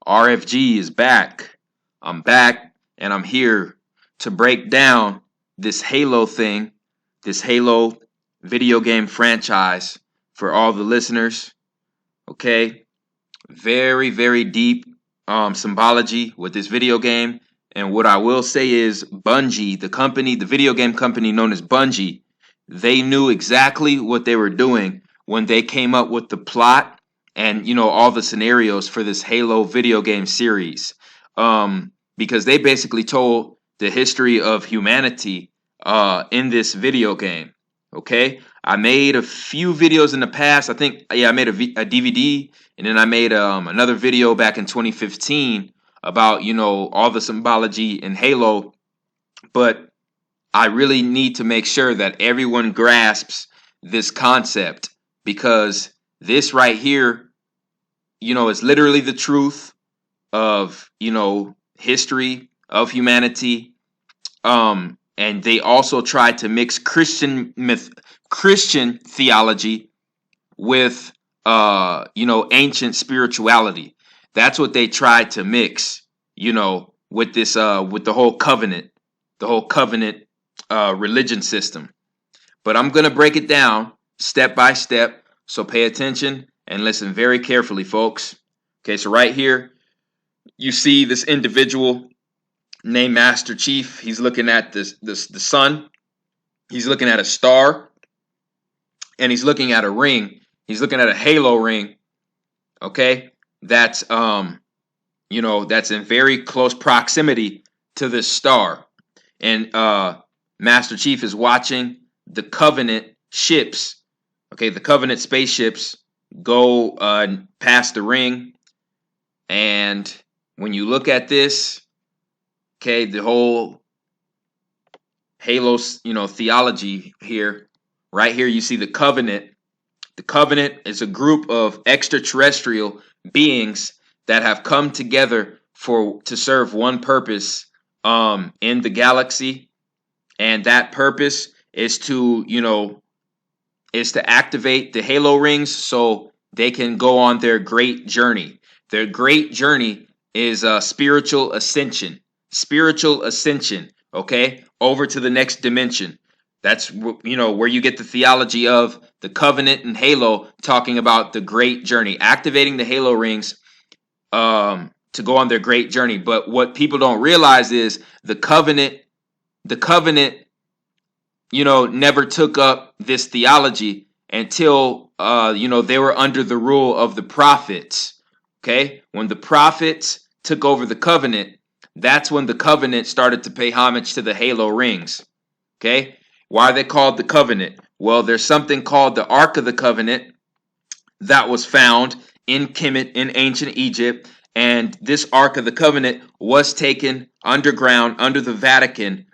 RFG is back. I'm back and I'm here to break down this Halo thing, this Halo video game franchise for all the listeners. Okay, very, very deep symbology with this video game. And what I will say is Bungie, the company, the video game company known as Bungie, they knew exactly what they were doing when they came up with the plot and, you know, all the scenarios for this Halo video game series. Because they basically told the history of humanity in this video game. Okay, I made a few videos in the past. I think, I made a DVD, and then I made another video back in 2015 about, you know, all the symbology in Halo. But I really need to make sure that everyone grasps this concept, because this right here, you know, is literally the truth of, you know, history of humanity. And they also tried to mix Christian theology with, you know, ancient spirituality. That's what they tried to mix, you know, with this, with the whole covenant religion system. But I'm going to break it down step by step. So pay attention and listen very carefully, folks. Okay, so right here, you see this individual named Master Chief. He's looking at the sun. He's looking at a star, and he's looking at a ring. He's looking at a halo ring. Okay, that's you know, that's in very close proximity to this star. And Master Chief is watching the Covenant ships. Okay, the Covenant spaceships go past the ring. And when you look at this, okay, the whole Halo, you know, theology here, right here, you see the Covenant. The Covenant is a group of extraterrestrial beings that have come together to serve one purpose in the galaxy. And that purpose is to, you know, is to activate the Halo rings so they can go on their great journey. Their great journey is spiritual ascension. Spiritual ascension, okay, over to the next dimension. That's, you know, where you get the theology of the Covenant and Halo, talking about the great journey, activating the Halo rings to go on their great journey. But what people don't realize is the covenant, you know, never took up this theology until, you know, they were under the rule of the prophets. Okay, when the prophets took over the covenant, that's when the covenant started to pay homage to the Halo rings. Okay, why are they called the covenant? Well, there's something called the Ark of the Covenant that was found in Kemet in ancient Egypt. And this Ark of the Covenant was taken underground under the Vatican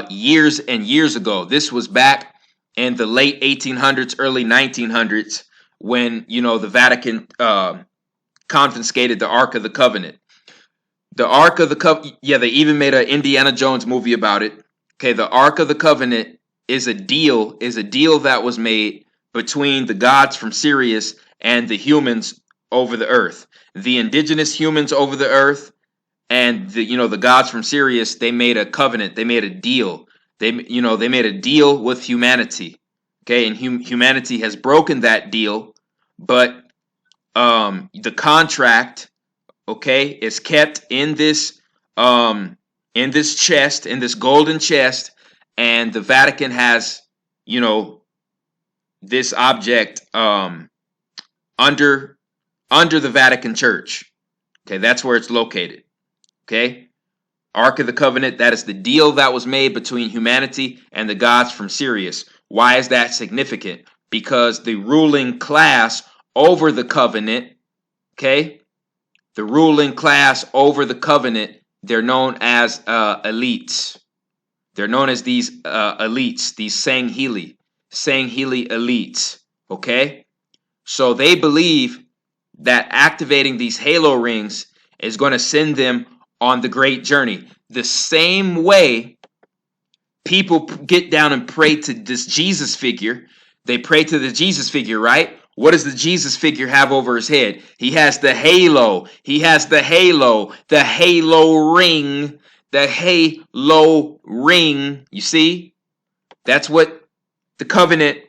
years and years ago. This was back in the late 1800s, early 1900s, when, you know, the Vatican confiscated the Ark of the Covenant. The Ark of the Covenant, yeah, they even made an Indiana Jones movie about it. Okay, the Ark of the Covenant is a deal that was made between the gods from Sirius and the humans over the earth. The indigenous humans over the earth and the, you know, the gods from Sirius, they made a covenant, they made a deal. They made a deal with humanity. Okay, and humanity has broken that deal, but the contract, okay, is kept in this chest, in this golden chest, and the Vatican has, you know, this object under the Vatican Church. Okay, that's where it's located. Okay, Ark of the Covenant, that is the deal that was made between humanity and the gods from Sirius. Why is that significant? Because the ruling class over the covenant, okay, the ruling class over the covenant, they're known as elites. They're known as these elites, these Sangheli elites, okay? So they believe that activating these Halo rings is going to send them on the great journey. The same way people get down and pray to this Jesus figure. They pray to the Jesus figure, right? What does the Jesus figure have over his head? He has the halo. He has the halo ring, the halo ring. You see? That's what the covenant,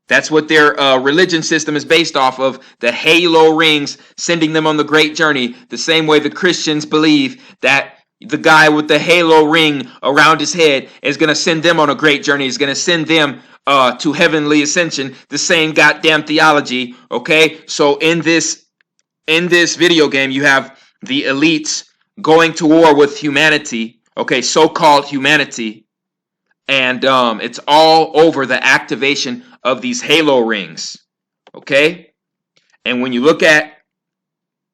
that's what their religion system is based off of, the halo rings, sending them on the great journey. The same way the Christians believe that the guy with the halo ring around his head is going to send them on a great journey, is going to send them to heavenly ascension. The same goddamn theology. Okay, so in this video game, you have the elites going to war with humanity. Okay, so-called humanity. And it's all over the activation of these halo rings. Okay, and when you look at,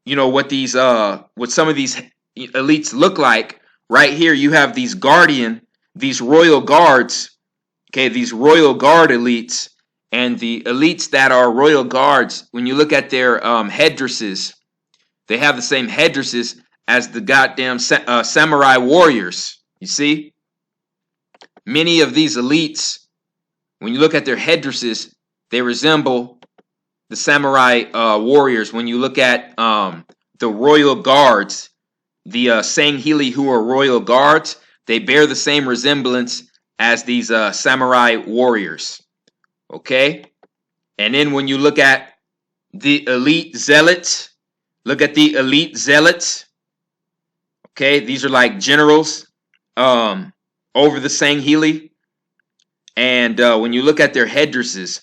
you know, what these what some of these elites look like, right here you have these these royal guards. Okay, these royal guard elites, and the elites that are royal guards, when you look at their headdresses, they have the same headdresses as the goddamn samurai warriors. You see? Many of these elites, when you look at their headdresses, they resemble the samurai warriors. When you look at the royal guards, the Sanghili, who are royal guards, they bear the same resemblance as these samurai warriors. Okay? And then when you look at the elite zealots, look at the elite zealots. Okay? These are like generals over the Sanghili. And when you look at their headdresses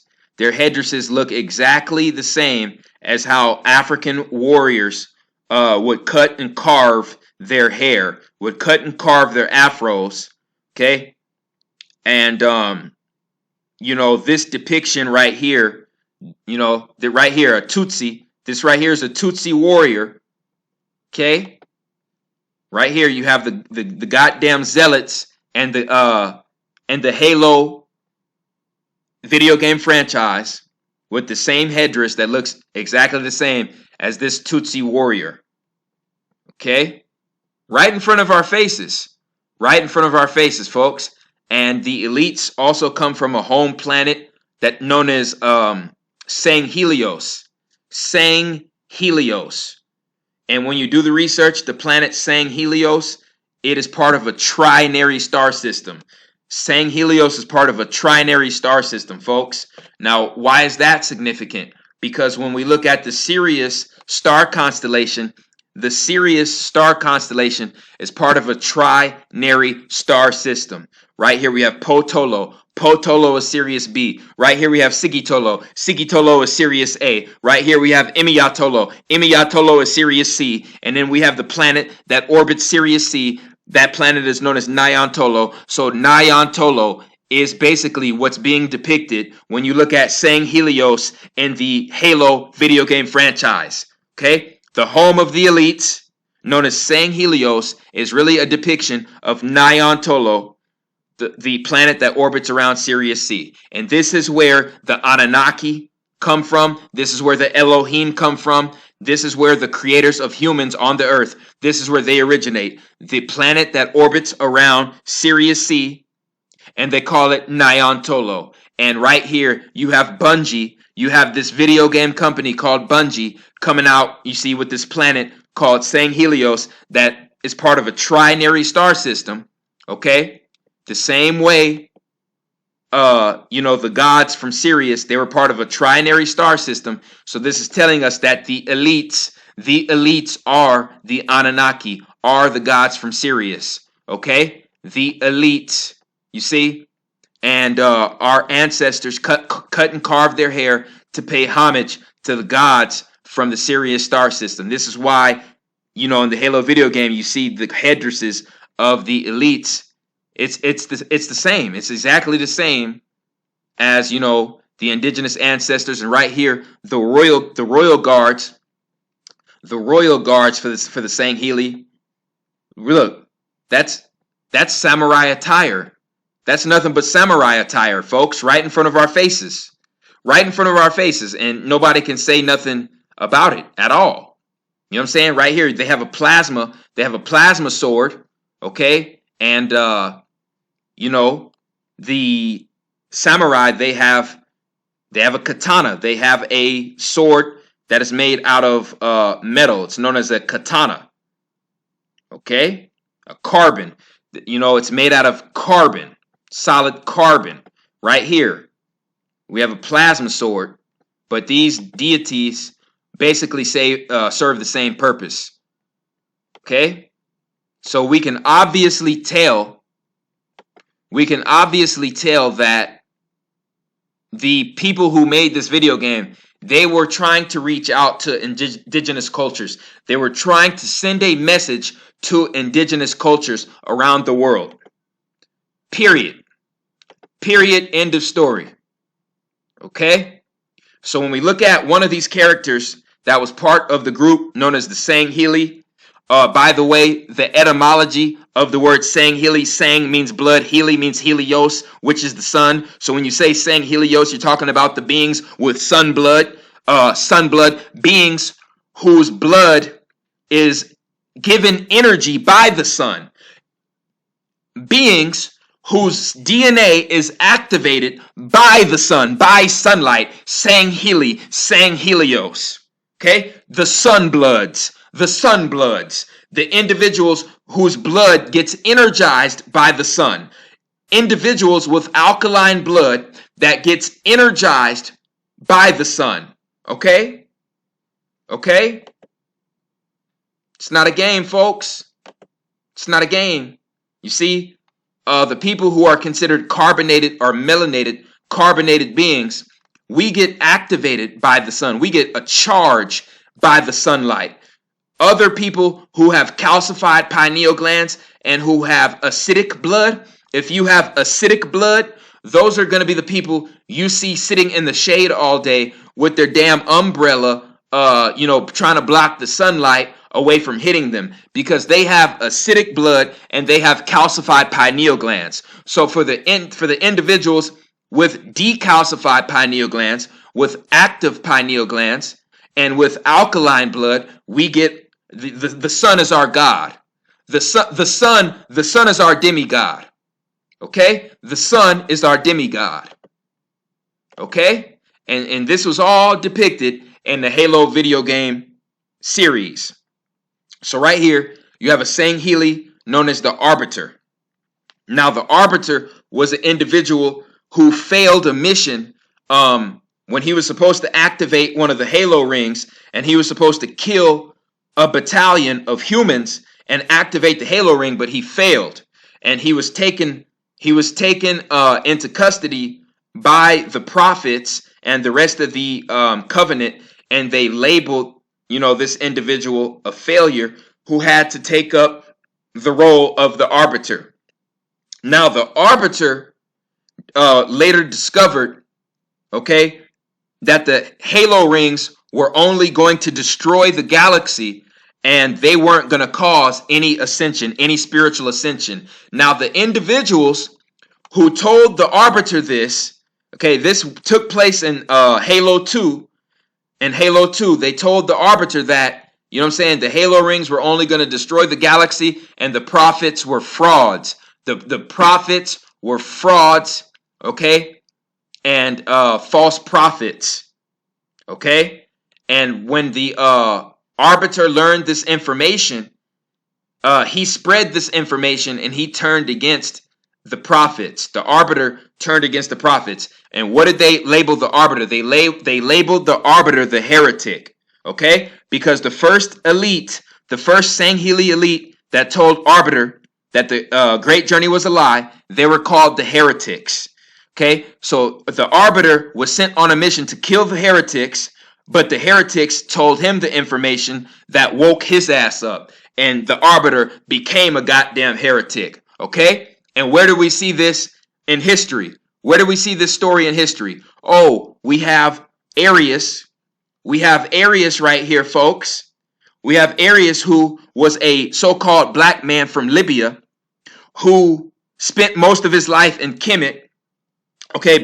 look exactly the same as how African warriors would cut and carve their hair, would cut and carve their afros. Okay? And, you know, this depiction right here, you know, right here, a Tutsi, this right here is a Tutsi warrior. Okay? Right here, you have the goddamn zealots and the Halo video game franchise with the same headdress that looks exactly the same as this Tutsi warrior. Okay? Right in front of our faces. Right in front of our faces, folks. And the elites also come from a home planet that known as Sanghelios. Sanghelios. And when you do the research, the planet Sanghelios, it is part of a trinary star system. Sanghelios is part of a trinary star system, folks. Now, why is that significant? Because when we look at the Sirius star constellation, the Sirius star constellation is part of a trinary star system. Right here we have Potolo. Potolo is Sirius B. Right here we have Sigitolo. Sigitolo is Sirius A. Right here we have Imiyatolo. Imiyatolo is Sirius C. And then we have the planet that orbits Sirius C. That planet is known as Nyan-Tolo. So Nyan-Tolo is basically what's being depicted when you look at Sanghelios in the Halo video game franchise. Okay? The home of the elites, known as Sanghelios, is really a depiction of Nyan-Tolo, the planet that orbits around Sirius C. And this is where the Anunnaki come from. This is where the Elohim come from. This is where the creators of humans on the earth, this is where they originate. The planet that orbits around Sirius C, and they call it Nyan-Tolo. And right here, you have Bungie. You have this video game company called Bungie coming out, you see, with this planet called Sanghelios that is part of a trinary star system. Okay? The same way, you know, the gods from Sirius, they were part of a trinary star system. So this is telling us that the elites are the Anunnaki, are the gods from Sirius. Okay? The elites, you see? And our ancestors cut and carved their hair to pay homage to the gods from the Sirius star system. This is why, you know, in the Halo video game, you see the headdresses of the elites. It's the same. It's exactly the same as, you know, the indigenous ancestors. And right here, the royal guards for the Sangheli. Look, that's samurai attire. That's nothing but samurai attire, folks, right in front of our faces. Right in front of our faces, and nobody can say nothing about it at all. You know what I'm saying? Right here, they have a plasma sword, okay? And you know, the samurai, they have They have a katana. They have a sword that is made out of metal. It's known as a katana. Okay? A carbon. You know, it's made out of carbon, solid carbon. Right here, we have a plasma sword, but these deities basically serve the same purpose. Okay? So we can obviously tell that the people who made this video game, they were trying to reach out to indigenous cultures. They were trying to send a message to indigenous cultures around the world. Period. Period. End of story. Okay? So when we look at one of these characters that was part of the group known as the Sangheili, by the way, the etymology of the word Sangheili, Sang means blood, Heili means Helios, which is the sun. So when you say Sanghelios, you're talking about the beings with sun blood, beings whose blood is given energy by the sun, beings whose DNA is activated by the sun, by sunlight, Sangheili, Sanghelios. Okay? The sunbloods, the individuals whose blood gets energized by the sun, individuals with alkaline blood that gets energized by the sun. Okay? Okay? It's not a game, folks. It's not a game. You see, the people who are considered carbonated or melanated, carbonated beings, we get activated by the sun. We get a charge by the sunlight. Other people who have calcified pineal glands and who have acidic blood, if you have acidic blood, those are going to be the people you see sitting in the shade all day with their damn umbrella, trying to block the sunlight away from hitting them, because they have acidic blood and they have calcified pineal glands. So for the individuals with decalcified pineal glands, with active pineal glands, and with alkaline blood, we get the sun is our God. The sun is our demigod. Okay? The sun is our demigod. Okay? And this was all depicted in the Halo video game series. So right here, you have a Sangheili known as the Arbiter. Now, the Arbiter was an individual who failed a mission when he was supposed to activate one of the Halo rings, and he was supposed to kill a battalion of humans and activate the Halo ring, but he failed, and he was taken into custody by the prophets and the rest of the covenant, and they labeled this individual a failure who had to take up the role of the Arbiter. Now, the Arbiter later discovered, that the Halo rings were only going to destroy the galaxy, and they weren't going to cause any ascension, any spiritual ascension. Now, the individuals who told the Arbiter this, this took place in Halo 2. In Halo 2, they told the Arbiter that, the Halo rings were only going to destroy the galaxy, and the prophets were frauds. The prophets were frauds, and false prophets, And when the Arbiter learned this information, he spread this information, and he turned against the prophets. The Arbiter turned against the prophets. And what did they label the Arbiter? They labeled the Arbiter the heretic, because the first Sangheili elite that told Arbiter that the Great Journey was a lie, they were called the heretics. So the Arbiter was sent on a mission to kill the heretics, but the heretics told him the information that woke his ass up, and the Arbiter became a goddamn heretic. And where do we see this in history? Where do we see this story in history? Oh, we have Arius. We have Arius right here, folks. We have Arius, who was a so-called black man from Libya, who spent most of his life in Kemet,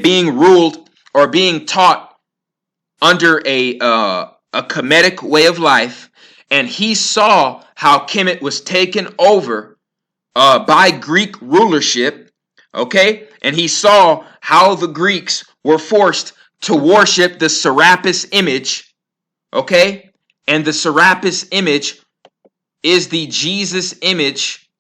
being ruled or being taught under a Kemetic way of life. And he saw how Kemet was taken over by Greek rulership, and he saw how the Greeks were forced to worship the Serapis image, okay? And the Serapis image is the Jesus image,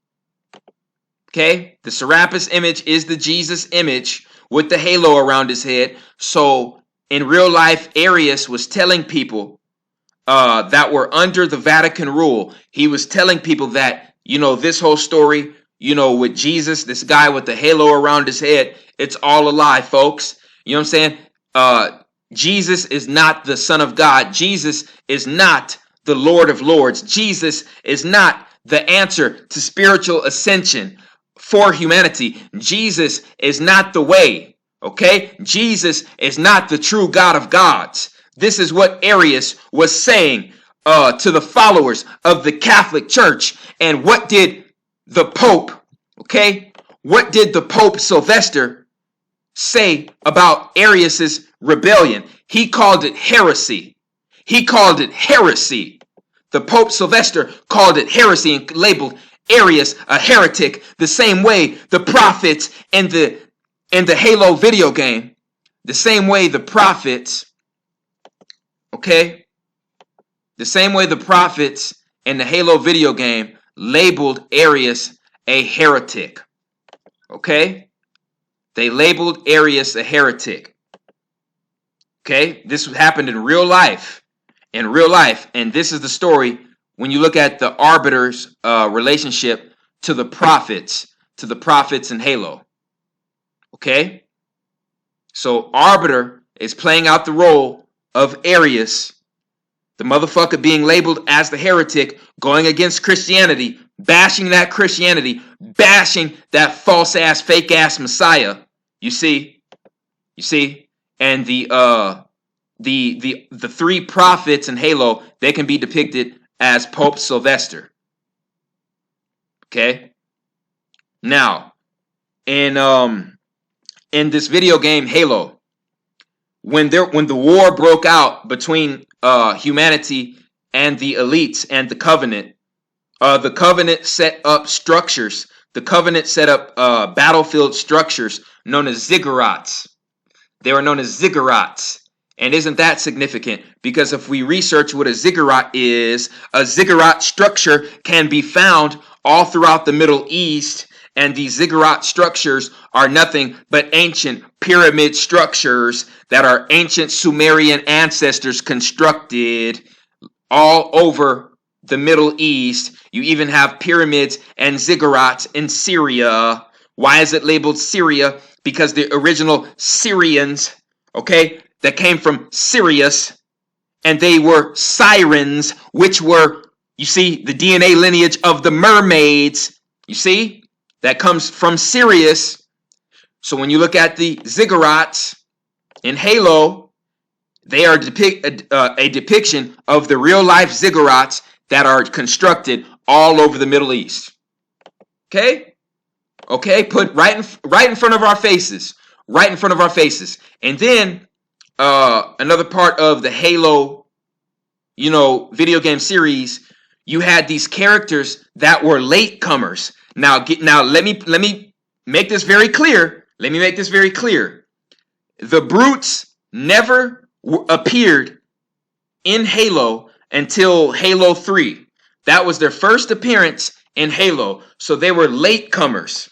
okay? The Serapis image is the Jesus image with the halo around his head. So in real life, Arius was telling people that were under the Vatican rule, he was telling people that, this whole story, with Jesus, this guy with the halo around his head, it's all a lie, folks. You know what I'm saying? Jesus is not the Son of God. Jesus is not the Lord of Lords. Jesus is not the answer to spiritual ascension for humanity. Jesus is not the way, okay? Jesus is not the true God of gods. This is what Arius was saying to the followers of the Catholic Church. And what did the Pope, okay? What did the Pope Sylvester say about Arius's rebellion? He called it heresy. He called it heresy. The Pope Sylvester called it heresy and labeled Arius a heretic, the same way the prophets in the Halo video game, the same way the prophets, okay, the same way the prophets in the Halo video game labeled Arius a heretic, okay? They labeled Arius a heretic, okay? This happened in real life, and this is the story when you look at the arbiter's relationship to the prophets in Halo, okay? So arbiter is playing out the role of Arius, the motherfucker being labeled as the heretic, going against Christianity, bashing that Christianity, bashing that false ass, fake ass Messiah. You see, and the three prophets in Halo, they can be depicted as Pope Sylvester. Okay. Now, in this video game Halo, when the war broke out between humanity and the elites and the Covenant set up structures. The Covenant set up battlefield structures known as ziggurats. They were known as ziggurats. And isn't that significant? Because if we research what a ziggurat is, a ziggurat structure can be found all throughout the Middle East. And these ziggurat structures are nothing but ancient pyramid structures that our ancient Sumerian ancestors constructed all over the Middle East. You even have pyramids and ziggurats in Syria. Why is it labeled Syria? Because the original Syrians, okay, that came from Sirius, and they were sirens, which were, you see, the DNA lineage of the mermaids. You see? That comes from Sirius. So when you look at the ziggurats in Halo, they are a depiction of the real life ziggurats that are constructed all over the Middle East. Okay? Okay, put right in front of our faces. Right in front of our faces. And then another part of the Halo, video game series, you had these characters that were latecomers. Now let me make this very clear. Let me make this very clear. The brutes never appeared in Halo until Halo 3. That was their first appearance in Halo. So they were latecomers.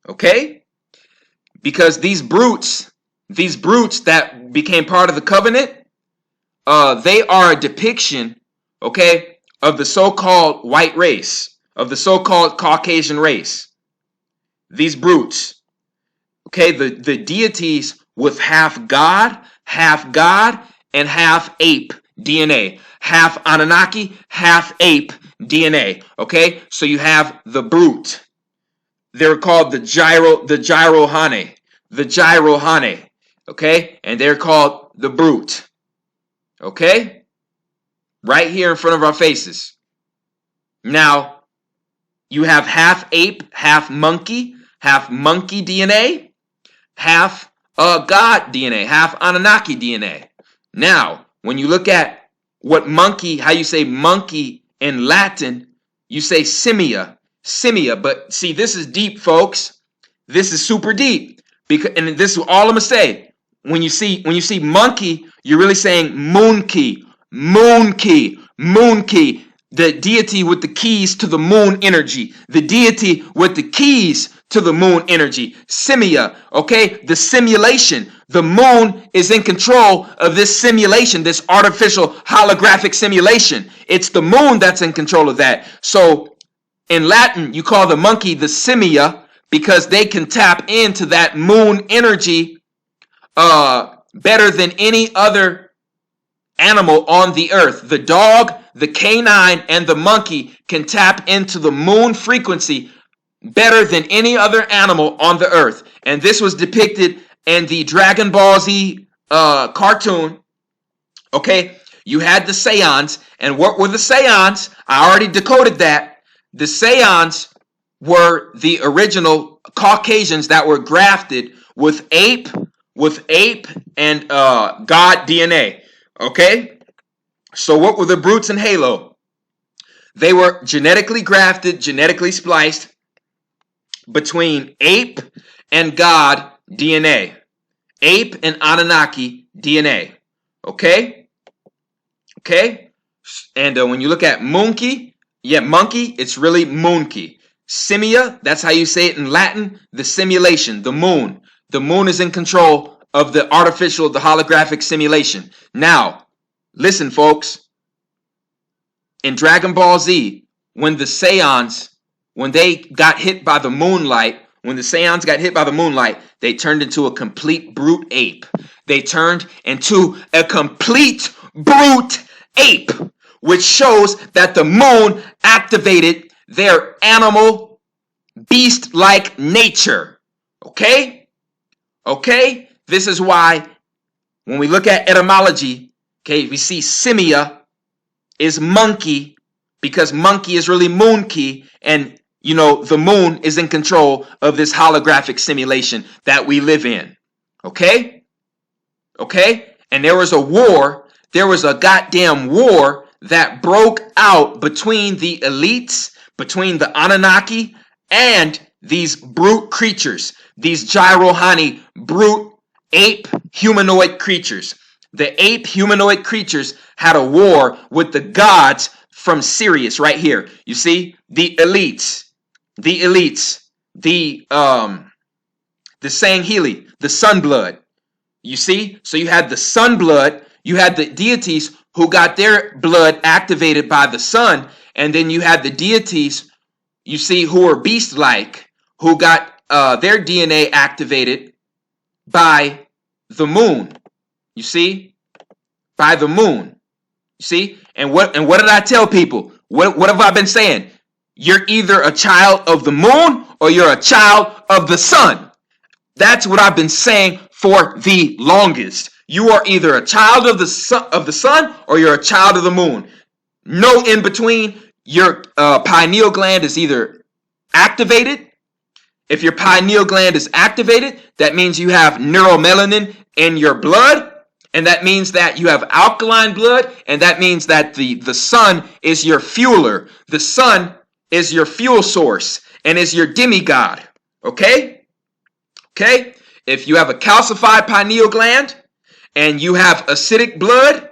Okay? Because these brutes that became part of the Covenant, they are a depiction, okay, of the so-called white race, of the so-called Caucasian race. These brutes, okay, the deities with half God, and half ape DNA. Half Anunnaki, half ape DNA, okay? So you have the brute. They're called the Gyrohane, okay? And they're called the brute, okay? Right here in front of our faces. Now, you have half ape, half monkey DNA, half God DNA, half Anunnaki DNA. Now, when you look at what monkey, how you say monkey in Latin, you say simia, but see, this is deep, folks. This is super deep. And this is all I'm going to say. when you see monkey, you're really saying moon-key, moon-key, moon-key. The deity with the keys to the moon energy, the deity with the keys to the moon energy, Simia, okay? The simulation, the moon is in control of this simulation, this artificial holographic simulation. It's the moon that's in control of that. So in Latin, you call the monkey the Simia because they can tap into that moon energy better than any other animal on the earth. The dog, the canine, and the monkey can tap into the moon frequency better than any other animal on the earth. And this was depicted in the Dragon Ball Z cartoon. Okay, you had the Saiyans, and what were the Saiyans? I already decoded that. The Saiyans were the original Caucasians that were grafted with ape and God DNA. Okay, so what were the brutes in Halo? They were genetically grafted, genetically spliced between ape and God DNA, ape and Anunnaki DNA. Okay, and when you look at monkey, monkey, it's really moonkey. Simia, that's how you say it in Latin. The simulation, the moon. The moon is in control of the artificial, the holographic simulation. Now, listen, folks. In Dragon Ball Z, when the Saiyans, when they got hit by the moonlight, they turned into a complete brute ape. They turned into a complete brute ape, which shows that the moon activated their animal, beast-like nature. Okay? This is why when we look at etymology, okay, we see Simia is monkey because monkey is really moonkey, and the moon is in control of this holographic simulation that we live in. Okay? And there was a goddamn war that broke out between the elites, between the Anunnaki and these brute creatures, these Gyrohani brute ape humanoid creatures. The ape humanoid creatures had a war with the gods from Sirius right here. You see, the elites, the Sangheili, the Sunblood. You see, so you had the Sunblood, you had the deities who got their blood activated by the sun, and then you had the deities, you see, who were beast-like, who got their DNA activated by the moon. You see, by the moon. You see, and what did I tell people? What have I been saying? You're either a child of the moon or you're a child of the sun. That's what I've been saying for the longest. You are either a child of the sun or you're a child of the moon. No in between. Your pineal gland is either activated. If your pineal gland is activated, that means you have neuromelanin in your blood, and that means that you have alkaline blood, and that means that the sun is your fueler. The sun is your fuel source and is your demigod. Okay? If you have a calcified pineal gland and you have acidic blood,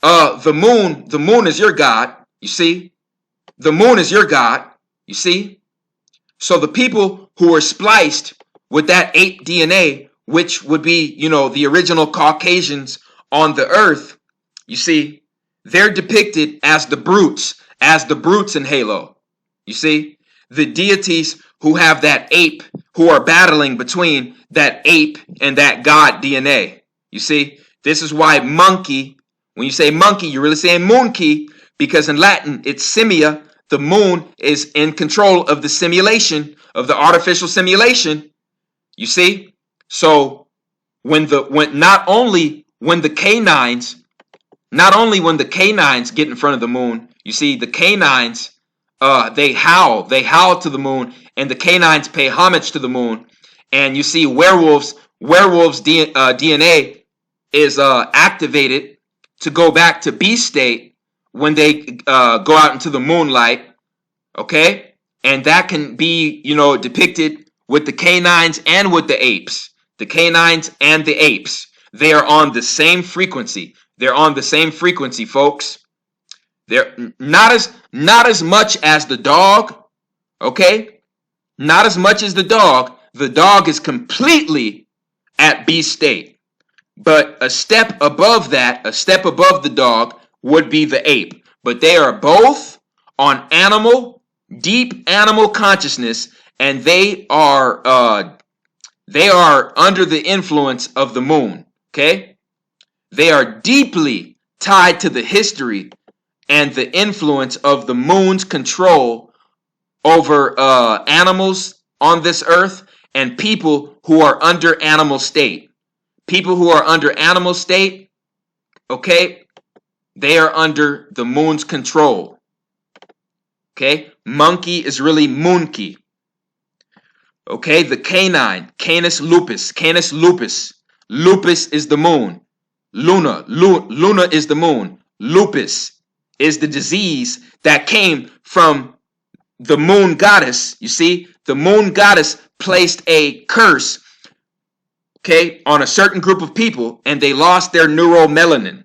the moon is your god. You see? The moon is your god. You see? So the people who are spliced with that ape DNA, which would be, the original Caucasians on the earth, you see, they're depicted as the brutes in Halo. You see, the deities who have that ape, who are battling between that ape and that god DNA. You see, this is why monkey, when you say monkey, you're really saying moonkey, because in Latin, it's simia. The moon is in control of the simulation, of the artificial simulation. You see? So not only when the canines get in front of the moon, you see the canines, they howl to the moon, and the canines pay homage to the moon. And you see werewolves DNA is activated to go back to beast state when they go out into the moonlight. Okay? And that can be, depicted with the canines and with the apes. The canines and the apes. They are on the same frequency. They're on the same frequency, folks. They're not as much as the dog, okay? Not as much as the dog. The dog is completely at beast state. But a step above that, a step above the dog, would be the ape. But they are both on deep animal consciousness, and they are under the influence of the moon. Okay, they are deeply tied to the history and the influence of the moon's control over animals on this earth and people who are under animal state. People who are under animal state, okay, they are under the moon's control. Okay, monkey is really moonkey. Okay, the canine, Canis lupus. Lupus is the moon. Luna is the moon. Lupus is the disease that came from the moon goddess. You see, the moon goddess placed a curse, okay, on a certain group of people, and they lost their neuromelanin.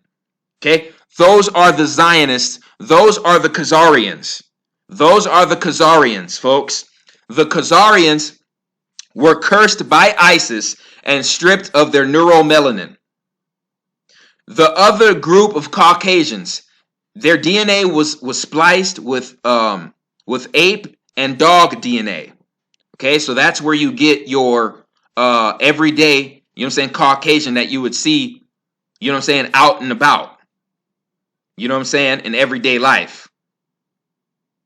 Okay, those are the Zionists. Those are the Khazarians. Those are the Khazarians, folks. The Khazarians were cursed by ISIS and stripped of their neuromelanin. The other group of Caucasians, their DNA was spliced with ape and dog DNA. Okay, so that's where you get your everyday, you know what I'm saying, Caucasian that you would see, you know what I'm saying, out and about. You know what I'm saying, in everyday life.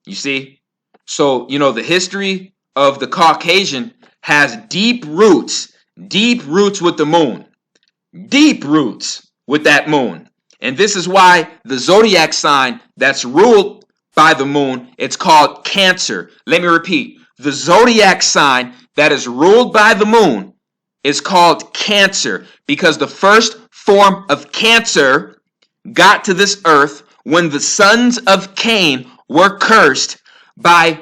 You see? So, you know, the history of the Caucasian has deep roots with the moon. Deep roots with that moon. And this is why the zodiac sign that's ruled by the moon, it's called Cancer. Let me repeat. The zodiac sign that is ruled by the moon is called Cancer, because the first form of Cancer got to this earth when the sons of Cain were cursed by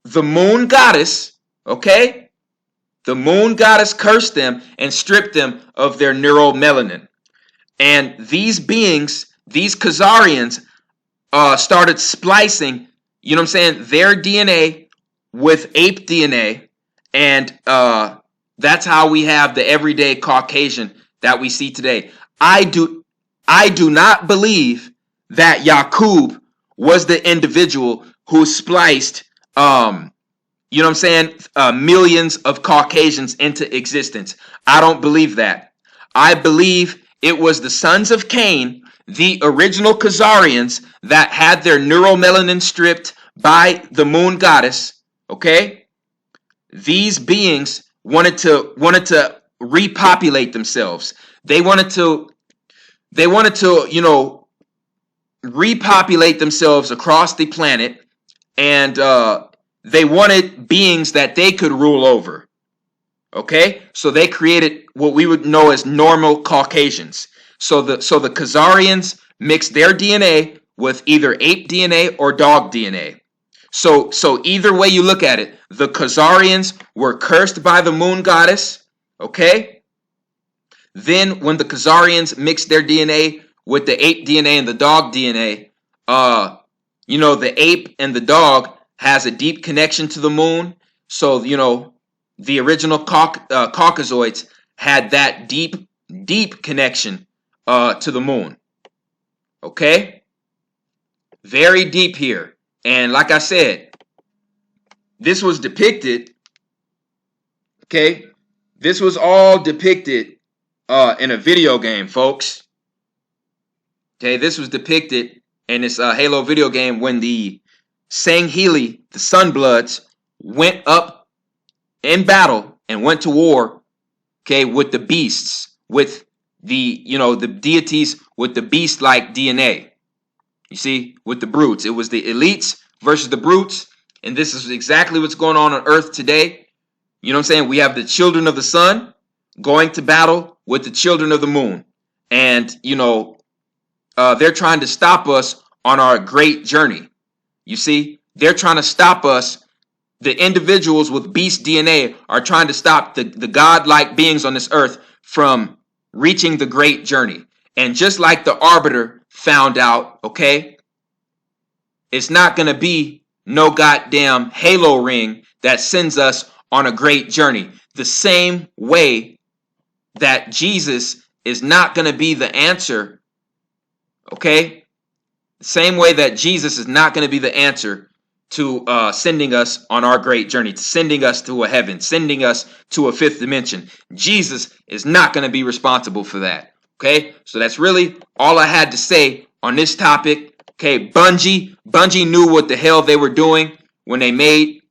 the moon goddess, okay? The moon goddess cursed them and stripped them of their neuromelanin. And these beings, these Khazarians, started splicing, you know what I'm saying, their DNA with ape DNA. And that's how we have the everyday Caucasian that we see today. I do not believe that Yaqub was the individual who spliced, you know what I'm saying, millions of Caucasians into existence. I don't believe that. I believe it was the sons of Cain, the original Khazarians, that had their neuromelanin stripped by the moon goddess. Okay, these beings wanted to repopulate themselves. They wanted to, you know, repopulate themselves across the planet, and they wanted beings that they could rule over. Okay, so they created what we would know as normal Caucasians. So the Khazarians mixed their DNA with either ape DNA or dog DNA. So either way you look at it, the Khazarians were cursed by the moon goddess. Okay, then when the Khazarians mixed their DNA with the ape DNA and the dog DNA, you know, the ape and the dog has a deep connection to the moon. So, you know, the original Caucasoids had that deep connection to the moon. Okay? Very deep here. And like I said, this was depicted, okay? This was all depicted in a video game, folks. Okay, this was depicted in this Halo video game when the Sangheili, the Sunbloods, went up in battle and went to war, okay, with the beasts, with the, you know, the deities with the beast-like DNA. You see, with the brutes. It was the elites versus the brutes, and this is exactly what's going on Earth today. You know what I'm saying? We have the children of the sun going to battle with the children of the moon. And, you know, they're trying to stop us on our great journey. You see, they're trying to stop us. The individuals with beast DNA are trying to stop the godlike beings on this earth from reaching the great journey. And just like the arbiter found out, okay, it's not going to be no goddamn halo ring that sends us on a great journey. The same way that Jesus is not going to be the answer, okay? The same way that Jesus is not going to be the answer to sending us on our great journey, sending us to a heaven, sending us to a fifth dimension. Jesus is not going to be responsible for that, okay? So that's really all I had to say on this topic. Okay, Bungie knew what the hell they were doing when they made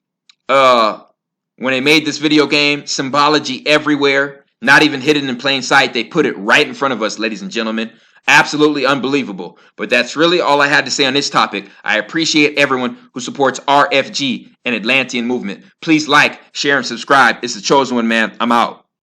this video game. Symbology everywhere, not even hidden in plain sight. They put it right in front of us, ladies and gentlemen. Absolutely unbelievable. But that's really all I had to say on this topic. I appreciate everyone who supports RFG and Atlantean movement. Please like, share, and subscribe. It's the Chosen One, man. I'm out.